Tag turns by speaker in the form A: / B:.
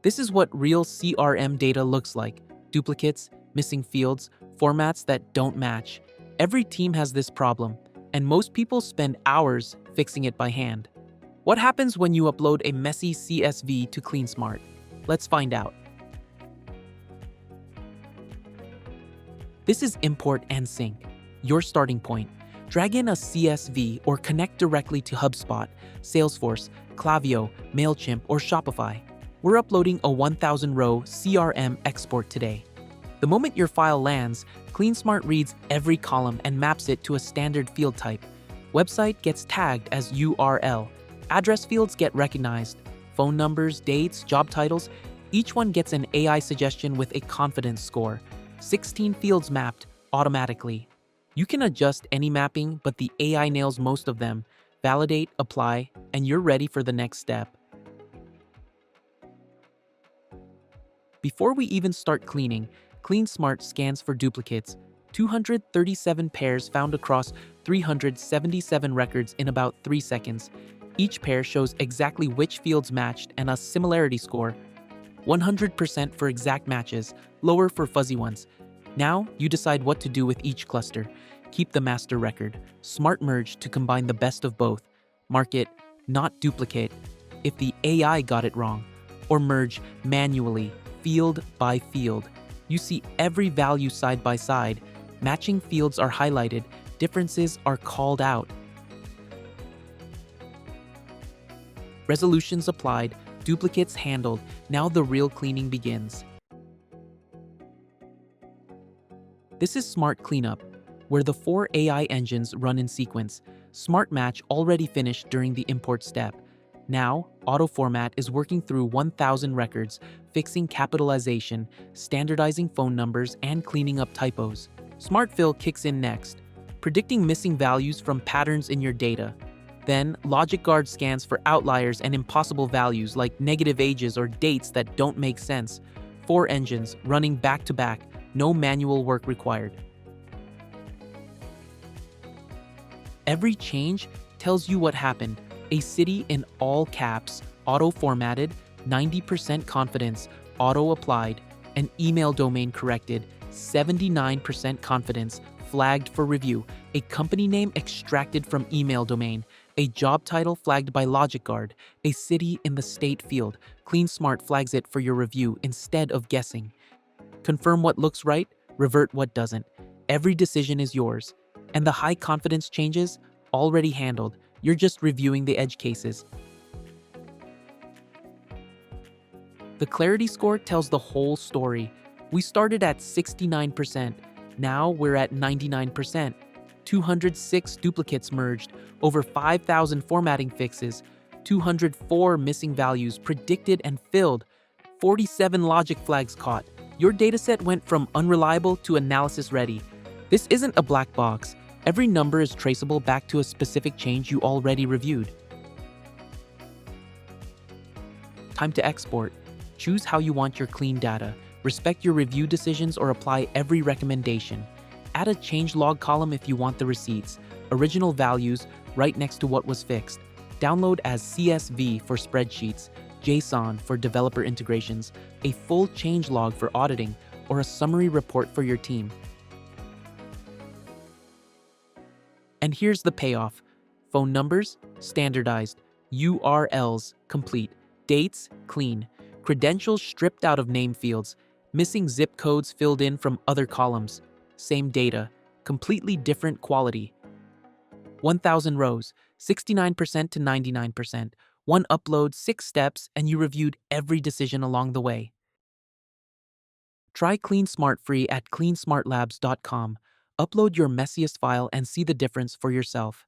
A: This is what real CRM data looks like: duplicates, missing fields, formats that don't match. Every team has this problem, and most people spend hours fixing it by hand. What happens when you upload a messy CSV to CleanSmart? Let's find out. This is import and sync, your starting point. Drag in a CSV or connect directly to HubSpot, Salesforce, Klaviyo, MailChimp, or Shopify. We're uploading a 1,000-row CRM export today. The moment your file lands, CleanSmart reads every column and maps it to a standard field type. Website gets tagged as URL. Address fields get recognized. Phone numbers, dates, job titles, each one gets an AI suggestion with a confidence score. 16 fields mapped automatically. You can adjust any mapping, but the AI nails most of them. Validate, apply, and you're ready for the next step. Before we even start cleaning, CleanSmart scans for duplicates. 237 pairs found across 377 records in about 3 seconds. Each pair shows exactly which fields matched and a similarity score. 100% for exact matches, lower for fuzzy ones. Now, you decide what to do with each cluster. Keep the master record. Smart merge to combine the best of both. Mark it, not duplicate, if the AI got it wrong. Or merge manually, field by field. You see every value side by side. Matching fields are highlighted, differences are called out. Resolutions applied, duplicates handled. Now the real cleaning begins. This is Smart Cleanup, where the 4 AI engines run in sequence. SmartMatch already finished during the import step. Now, AutoFormat is working through 1,000 records, fixing capitalization, standardizing phone numbers, and cleaning up typos. SmartFill kicks in next, predicting missing values from patterns in your data. Then, LogicGuard scans for outliers and impossible values like negative ages or dates that don't make sense. 4 engines running back to back, no manual work required. Every change tells you what happened. A city in all caps, auto-formatted, 90% confidence, auto-applied, an email domain corrected, 79% confidence, flagged for review, a company name extracted from email domain, a job title flagged by LogicGuard, a city in the state field. CleanSmart flags it for your review instead of guessing. Confirm what looks right, revert what doesn't. Every decision is yours. And the high confidence changes, already handled. You're just reviewing the edge cases. The clarity score tells the whole story. We started at 69%. Now we're at 99%. 206 duplicates merged, over 5,000 formatting fixes, 204 missing values predicted and filled, 47 logic flags caught. Your dataset went from unreliable to analysis ready. This isn't a black box. Every number is traceable back to a specific change you already reviewed. Time to export. Choose how you want your clean data. Respect your review decisions or apply every recommendation. Add a changelog column if you want the receipts. Original values right next to what was fixed. Download as CSV for spreadsheets, JSON for developer integrations, a full changelog for auditing, or a summary report for your team. And here's the payoff. Phone numbers, standardized. URLs, complete. Dates, clean. Credentials stripped out of name fields. Missing zip codes filled in from other columns. Same data, completely different quality. 1,000 rows, 69% to 99%. 1 upload, 6 steps, and you reviewed every decision along the way. Try CleanSmart free at cleansmartlabs.com. Upload your messiest file and see the difference for yourself.